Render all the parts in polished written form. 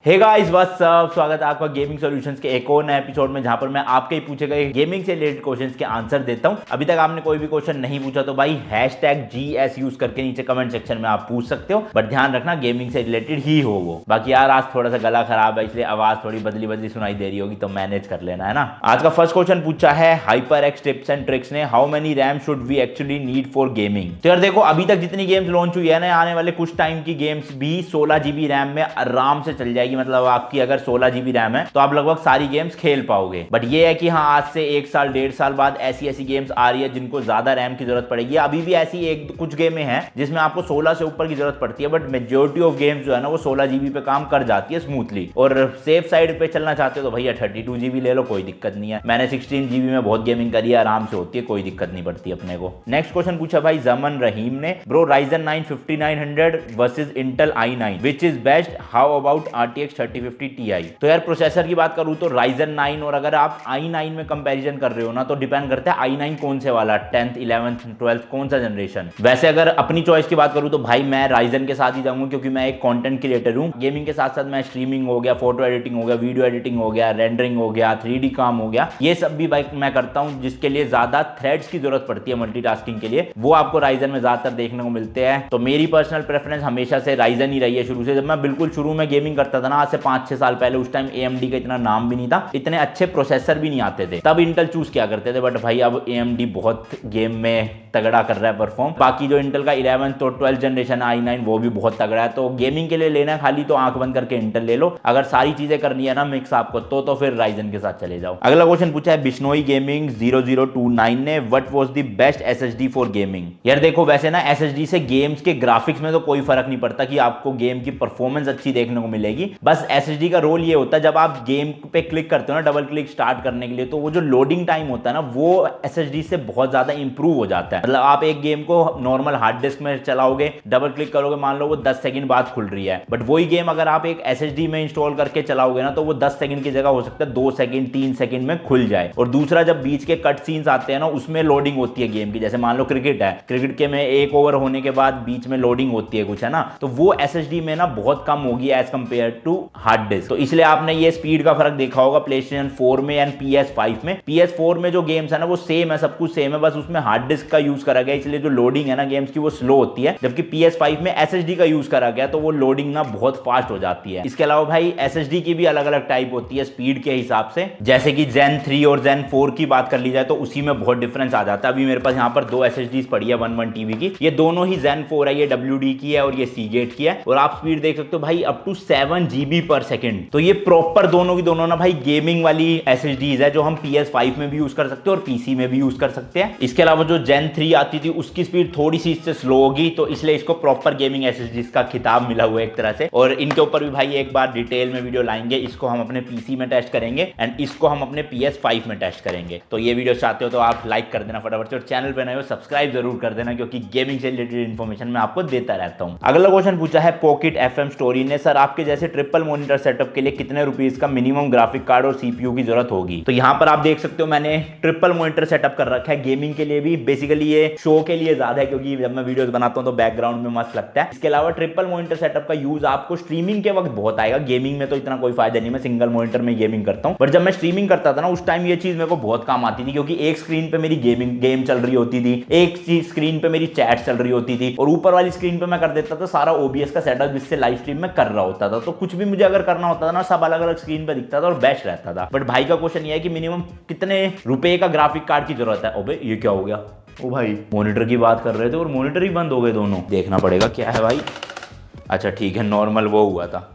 Hey guys what's up, स्वागत है आपका गेमिंग सॉल्यूशंस के एक और नए एपिसोड में, जहां पर मैं आपके ही पूछे गए गेमिंग से रिलेटेड क्वेश्चंस के आंसर देता हूं। अभी तक आपने कोई भी क्वेश्चन नहीं पूछा तो भाई #GS यूज करके नीचे कमेंट सेक्शन में आप पूछ सकते हो, बट ध्यान रखना गेमिंग से रिलेटेड ही हो वो। बाकी यार आज थोड़ा सा गला खराब है, इसलिए आवाज थोड़ी बदली बदली सुनाई दे रही होगी, तो मैनेज कर लेना है ना। आज का फर्स्ट क्वेश्चन पूछा है HyperX टिप्स एंड ट्रिक्स ने, how many RAM should we actually need for gaming. तो यार देखो, अभी तक जितनी गेम्स लॉन्च हुई है ना, आने वाले कुछ टाइम की गेम्स भी 16 GB रैम में आराम से चल जाएगी। मतलब आपकी अगर 16 GB रैम है तो आप लगभग सारी गेम्स खेल पाओगे। बट ये है कि हाँ, आज से 1 साल 1.5 साल बाद ऐसी गेम्स आ रही है जिनको ज्यादा रैम की जरूरत पड़ेगी। अभी भी ऐसी कुछ गेमें हैं जिसमें आपको 16 से ऊपर की जरूरत पड़ती है, बट मेजोरिटी ऑफ गेम्स जो है ना वो 16 GB पे काम कर जाती है स्मूथली। और सेफ साइड पे चलना चाहते हो तो भैया 32 GB ले लो, कोई दिक्कत नहीं है। मैंने 16 GB में बहुत गेमिंग करी है, आराम से होती है, कोई दिक्कत नहीं पड़ती अपने को। नेक्स्ट क्वेश्चन पूछा भाई जमन रहीम ने, bro Ryzen 9 5900 versus Intel i9 which is best, how about RTX 3050 Ti। तो यार प्रोसेसर की बात करूं तो Ryzen 9 और अगर आप i9 में कंपैरिजन कर रहे हो ना, तो डिपेंड करता है i9 कौन से वाला, 10th 11th 12th कौन सा जनरेशन। वैसे अगर अपनी चॉइस की बात करूं तो भाई मैं Ryzen के साथ ही जाऊंगा, क्योंकि मैं एक कंटेंट क्रिएटर हूं। गेमिंग के साथ साथ मैं स्ट्रीमिंग हो गया, फोटो एडिटिंग हो गया, वीडियो एडिटिंग हो गया, रेंडरिंग हो गया, 3D काम हो गया, ये सब भी भाई मैं करता हूं, जिसके लिए ज्यादा थ्रेड्स की जरूरत पड़ती है मल्टीटास्किंग के लिए। वो आपको Ryzen में ज्यादातर देखने को मिलते हैं। तो मेरी पर्सनल प्रेफरेंस हमेशा से Ryzen ही रही है शुरू से। जब मैं बिल्कुल शुरू में गेमिंग करता था ना, आज से 5-6 साल पहले, उस टाइम AMD का इतना नाम भी नहीं था, इतने अच्छे प्रोसेसर भी नहीं आते थे, तब इंटेल चूज किया करते थे। बट भाई अब AMD बहुत गेम में तगड़ा कर रहा है परफॉर्म। बाकी जो इंटेल का 11th और 12th जनरेशन i9 वो भी बहुत तगड़ा है। तो गेमिंग के लिए लेना है खाली तो आंख बंद करके इंटेल ले लो। अगर सारी चीजें करनी है ना मिक्स आपको, तो फिर Ryzen के साथ चले जाओ। अगला क्वेश्चन पूछा है बिश्नोई गेमिंग 0029 ने, what was the best SSD for gaming. यार देखो, वैसे ना SSD से गेम्स के ग्राफिक्स में तो कोई फर्क नहीं पड़ता कि आपको गेम की परफॉर्मेंस अच्छी देखने को मिलेगी। बस SSD का रोल ये होता है, जब आप गेम पे क्लिक करते हो ना, डबल क्लिक स्टार्ट करने के लिए, तो वो जो लोडिंग टाइम होता है ना, वो SSD से बहुत ज्यादा इंप्रूव हो जाता है। मतलब आप एक गेम को नॉर्मल हार्ड डिस्क में चलाओगे, डबल क्लिक करोगे, मान लो वो 10 सेकंड बाद खुल रही है, बट वही गेम अगर आप एक SSD में इंस्टॉल करके चलाओगे ना, तो वो 10 सेकंड की जगह हो सकता है 2 सेकंड 3 सेकंड में खुल जाए। और दूसरा, जब बीच के कट सीन्स आते हैं ना, उसमें लोडिंग होती है गेम की। जैसे मान लो क्रिकेट है, क्रिकेट के में 1 ओवर होने के बाद बीच में लोडिंग होती है कुछ, है ना, तो वो SSD में ना बहुत कम होगी as compare to hard disk. तो इसलिए आपने ये स्पीड का फर्क देखा होगा PlayStation 4 में एंड PS5 में। PS4 में जो गेम्स है ना वो सेम है, सब कुछ सेम है, बस उसमें हार्ड डिस्क का यूज करा गया, इसलिए जो लोडिंग है ना गेम्स की वो स्लो होती है। जबकि PS5 में SSD का यूज करा गया, तो वो लोडिंग ना बहुत फास्ट हो जाती है। इसके अलावा भाई SSD की भी अलग अलग टाइप होती है स्पीड के हिसाब से। जैसे कि Zen 3 और Zen 4 की बात कर ली जाए तो उसी में बहुत डिफरेंस आ जाता है। अभी मेरे पास यहाँ पर 2 SSDs पड़ी है 1 TB की, ये दोनों ही Zen 4 है, ये WD की है और ये Seagate की है। और आप स्पीड देख सकते हो भाई, अप टू 7 GB पर सेकंड। तो ये प्रॉपर दोनों की दोनों ना भाई गेमिंग वाली SSDs है, जो हम PS5 में भी यूज कर सकते हैं और PC में भी यूज कर सकते हैं। इसके अलावा जो Zen 3 आती थी उसकी स्पीड थोड़ी सी इससे स्लो होगी, तो इसलिए इसको प्रॉपर गेमिंग SSDs का खिताब मिला हुआ है एक तरह से। और इनके ऊपर भी भाई एक बार डिटेल में वीडियो लाएंगे। इसको हम अपने PC में टेस्ट करेंगे एंड इसको हम अपने PS5 में टेस्ट करेंगे। तो ये वीडियो चाहते हो तो आप लाइक कर देना फटाफट से, और चैनल पे नए हो सब्सक्राइब जरूर कर देना, क्योंकि गेमिंग से रिलेटेड इन्फॉर्मेशन मैं आपको देता रहता हूं। अगला क्वेश्चन पूछा है पॉकेट FM स्टोरी ने, सर आपके जैसे ट्रिपल मॉनिटर सेटअप के लिए कितने रुपीस का मिनिमम ग्राफिक कार्ड और CPU की जरूरत होगी। तो यहाँ पर आप देख सकते हो मैंने ट्रिपल मॉनिटर सेटअप कर रखा है गेमिंग के लिए भी। बेसिकली ये शो के लिए ज्यादा है, क्योंकि जब मैं वीडियोस बनाता हूँ तो बैकग्राउंड में मस्त लगता है। इसके अलावा ट्रिपल मॉनिटर सेटअप का यूज आपको स्ट्रीमिंग के वक्त बहुत आएगा, गेमिंग में तो इतना कोई फायदा नहीं। मैं सिंगल मॉनिटर में गेमिंग करता हूँ, बट जब मैं स्ट्रीमिंग करता था ना उस टाइम ये चीज मेरे को बहुत काम आती थी, क्योंकि एक स्क्रीन पे मेरी गेम चल रही होती थी, एक स्क्रीन पे मेरी चैट चल रही होती थी, और ऊपर वाली स्क्रीन पे मैं कर देता था सारा OBS का सेटअप, जिससे लाइव स्ट्रीम में कर रहा होता था। तो कुछ भी मुझे अगर करना होता था ना, सब अलग अलग स्क्रीन पे दिखता था और बेस्ट रहता था। बट भाई का क्वेश्चन ये है कि मिनिमम कितने रुपए का ग्राफिक कार्ड की जरूरत है। ओबे ये क्या हो गया, ओ भाई मॉनिटर की बात कर रहे थे और मॉनिटर ही बंद हो गए दोनों। देखना पड़ेगा क्या है भाई। अच्छा ठीक है, नॉर्मल वो हुआ था,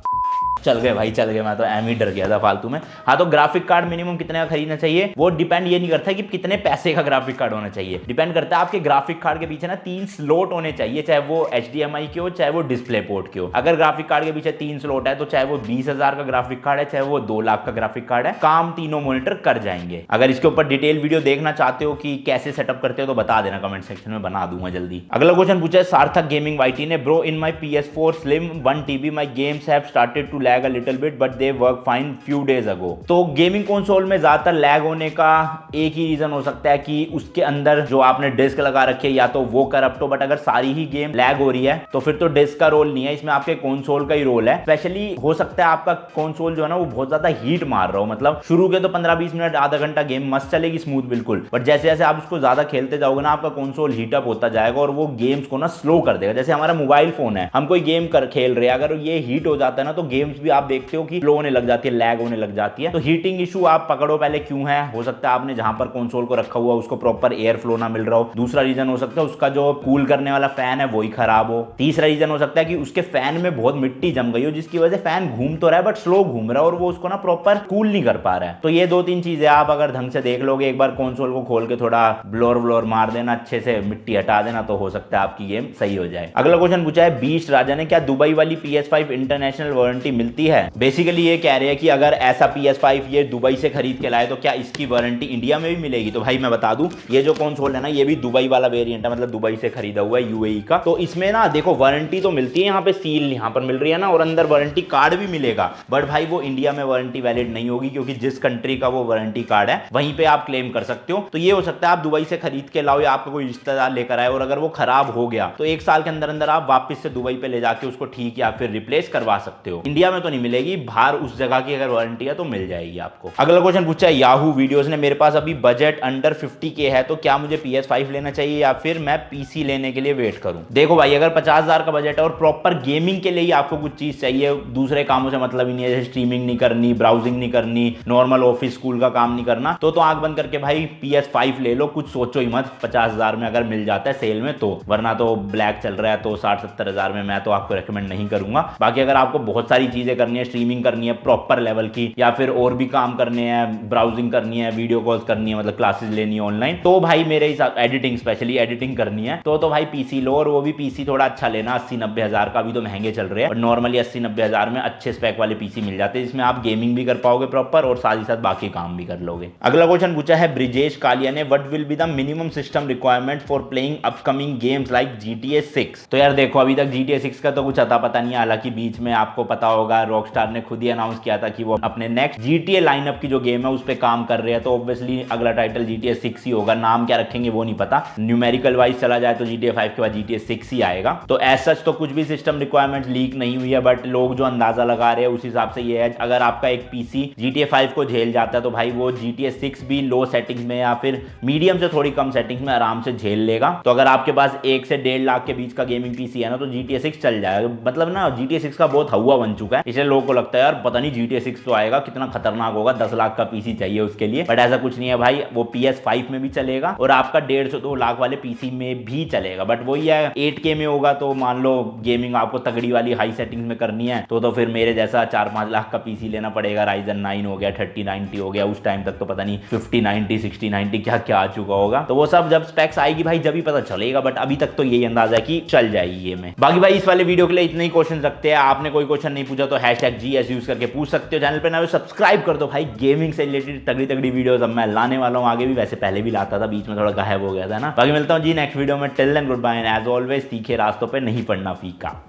चल गए भाई चल गए, मैं तो एम ही डर गया था फालतू में। हाँ, तो ग्राफिक कार्ड मिनिमम कितने का खरीदना चाहिए, वो डिपेंड ये नहीं करता कि कितने पैसे का ग्राफिक कार्ड होना चाहिए, डिपेंड करता है आपके ग्राफिक कार्ड के पीछे ना 3 स्लॉट होने चाहिए, चाहे वो HDMI के हो चाहे वो डिस्प्ले पोर्ट के हो। अगर ग्राफिक कार्ड के पीछे 3 स्लॉट है तो चाहे वो 20,000 का ग्राफिक कार्ड है चाहे वो 2 लाख का ग्राफिक कार्ड है, काम तीनों मॉनिटर कर जाएंगे। अगर इसके ऊपर डिटेल वीडियो देखना चाहते हो कि कैसे सेटअप करते हो तो बता देना कमेंट सेक्शन में, बना दूंगा जल्दी। अगला क्वेश्चन पूछा है सार्थक गेमिंग YT ने, bro in my PS4 Slim 1 TB my games have started to lag lag a little bit but they work fine few days ago. तो गेमिंग कंसोल में ज्यादातर लैग होने का एक ही रीजन हो सकता है कि उसके अंदर जो आपने डिस्क लगा रखी है या तो वो करप्ट हो, बट अगर सारी ही गेम लैग हो रही है तो फिर तो डिस्क का रोल नहीं है, इसमें आपके कंसोल का ही रोल है। स्पेशली हो सकता है आपका कंसोल जो है ना वो बहुत ज्यादा हीट मार रहा हो, मतलब शुरू के तो 15-20 मिनट आधा घंटा गेम मस्त चलेगी स्मूथ बिल्कुल, बट जैसे जैसे आप उसको ज्यादा खेलते जाओगे ना आपका कंसोल हीट अप होता जाएगा और वो गेम्स को ना स्लो कर देगा। जैसे हमारा मोबाइल फोन है, हम कोई गेम खेल रहे हैं, अगर ये हीट हो जाता है ना तो गेम्स भी आप देखते हो कि स्लो होने लग जाती है, लैग होने लग जाती है। तो हीटिंग इशू आप पकड़ो पहले क्यों है। हो सकता है आपने जहां पर कंसोल को रखा हुआ उसको प्रॉपर एयर फ्लो ना मिल रहा हो। दूसरा रीजन हो सकता है उसका जो कूल करने वाला फैन है वही खराब हो। तीसरा रीजन हो सकता है कि उसके फैन में बहुत मिट्टी जम गई हो जिसकी वजह से फैन घूम तो रहा है बट स्लो घूम रहा है और वो उसको ना प्रॉपर कूल नहीं कर पा रहा है। तो ये 2-3 चीजें आप अगर ढंग से देख लोगे, एक बार कंसोल को खोल के थोड़ा ब्लोर व्लोर मार देना, अच्छे से मिट्टी हटा देना, तो हो सकता है आपकी गेम सही हो जाए। अगला क्वेश्चन पूछा है बीस्ट राजा ने, क्या दुबई वाली PS5 इंटरनेशनल वारंटी मिलती है। बेसिकली ये कह रहे हैं कि अगर ऐसा PS5 ये दुबई से खरीद के लाए तो क्या इसकी वारंटी इंडिया में भी मिलेगी। तो भाई मैं बता दूं ये जो कंसोल है ना ये भी दुबई वाला वेरिएंट है, मतलब दुबई से खरीदा हुआ है, यूएई का। तो इसमें ना देखो वारंटी तो मिलती है, यहाँ पे सील यहाँ पर मिल रही है ना, और अंदर वारंटी कार्ड भी मिलेगा, बट भाई वो इंडिया में वारंटी वैलिड नहीं होगी क्योंकि जिस कंट्री का वो वारंटी कार्ड है वहीं पे आप क्लेम कर सकते हो। तो ये हो सकता है आप दुबई से खरीद के लाओ या आपका कोई रिश्तेदार लेकर आए और अगर वो खराब हो गया तो 1 साल के अंदर अंदर आप वापस से दुबई पे ले जाके उसको ठीक या फिर रिप्लेस करवा सकते हो। इंडिया में तो नहीं मिलेगी, बाहर उस जगह की अगर वारंटी है तो मिल जाएगी आपको। अगला क्वेश्चन पूछा है याहू वीडियोस ने, मेरे पास अभी बजट अंडर 50K है तो क्या मुझे PS5 लेना चाहिए या फिर मैं PC लेने के लिए वेट करूं। देखो भाई अगर 50,000 का बजट है और प्रॉपर गेमिंग के लिए ही आपको कुछ चीज चाहिए, दूसरे कामों से मतलब ही नहीं है, जैसे स्ट्रीमिंग नहीं करनी, ब्राउजिंग नहीं करनी, नॉर्मल ऑफिस स्कूल का काम नहीं करना, तो आंख बंद करके भाई PS5 ले लो, कुछ सोचो ही मत। 50,000 में अगर मिल जाता है सेल में तो, वरना तो ब्लैक चल रहा है तो 60-70 हजार में मैं तो आपको रेकमेंड नहीं करूंगा। बाकी अगर आपको बहुत सारी चीजें करनी है, स्ट्रीमिंग करनी है प्रॉपर लेवल की, या फिर और भी काम करने हैं, ब्राउजिंग करनी है, वीडियो कॉल्स करनी है, मतलब क्लासेस लेनी है ऑनलाइन, तो भाई मेरे हिसाब एडिटिंग स्पेशली एडिटिंग करनी है तो भाई PC लो, और वो भी PC थोड़ा अच्छा लेना, 80-90 हजार का, अभी तो महंगे चल रहे हैं, और नॉर्मली 80-90 हजार में अच्छे स्पेक वाले PC मिल जाते हैं जिसमें आप गेमिंग भी कर पाओगे प्रॉपर और साथ ही साथ बाकी काम भी कर लोगे। अगला क्वेश्चन पूछा है ब्रिजेश कालिया ने, what will be the minimum system requirement for playing upcoming games like GTA 6। तो यार देखो अभी तक GTA 6 का तो कुछ अता पता नहीं है, हालांकि बीच में आपको पता होगा रॉकस्टार ने खुद ही अनाउंस किया था कि वो अपने नेक्स्ट GTA लाइनअप की जो गेम है उस पर काम कर रहे हैं, तो ऑब्वियसली अगला टाइटल GTA 6 ही होगा। नाम क्या रखेंगे वो नहीं पता, न्यूमेरिकल वाइज चला जाए तो GTA 5 के बाद GTA 6 ही आएगा। तो एज सच तो कुछ भी सिस्टम रिक्वायरमेंट लीक नहीं हुई है, बट लोग जो अंदाजा लगा रहे हैं उस हिसाब से ये है, अगर आपका एक PC GTA 5 को झेल जाता है तो भाई वो GTA 6 भी लो सेटिंग्स में या फिर मीडियम से थोड़ी कम सेटिंग्स में आराम से झेल लेगा। तो अगर आपके पास 1 से 1.5 लाख के बीच का गेमिंग PC है ना तो GTA 6 चल जाएगा। मतलब ना GTA 6 का बहुत हवा बन चुका है, इसलिए लोगों को लगता है यार पता नहीं GTA 6 तो आएगा, कितना खतरनाक होगा, 10 लाख का PC चाहिए उसके लिए, बट ऐसा कुछ नहीं है भाई, वो PS5 में भी चलेगा और आपका 1.5 से 2 लाख वाले PC में भी चलेगा। बट वही है 8K में होगा, तो मान लो गेमिंग आपको तगड़ी वाली हाई सेटिंग्स में करनी है तो फिर मेरे जैसा 4-5 लाख का PC लेना पड़ेगा। Ryzen 9 हो गया, 3090 हो गया, उस टाइम तक तो पता नहीं 5090 6090 क्या क्या आ चुका होगा, तो वो सब जब स्पेक्स आएगी भाई जब ही पता चलेगा, बट अभी तक तो यही अंदाजा है कि चल जाएगी ये में। बाकी भाई इस वाले वीडियो के लिए इतने ही क्वेश्चन रखते हैं, आपने कोई क्वेश्चन नहीं पूछा तो #GS यूज करके पूछ सकते हो। चैनल पे ना सब्सक्राइब कर दो भाई, गेमिंग से रिलेटेड तगड़ी तगड़ी वीडियोस अब मैं लाने वाला हूँ, आगे भी वैसे पहले भी लाता था, बीच में थोड़ा गायब हो गया था ना। बाकी मिलता हूँ जी नेक्स्ट वीडियो में, till then good bye and as always तीखे रास्तों पे नहीं पड़ना फीका।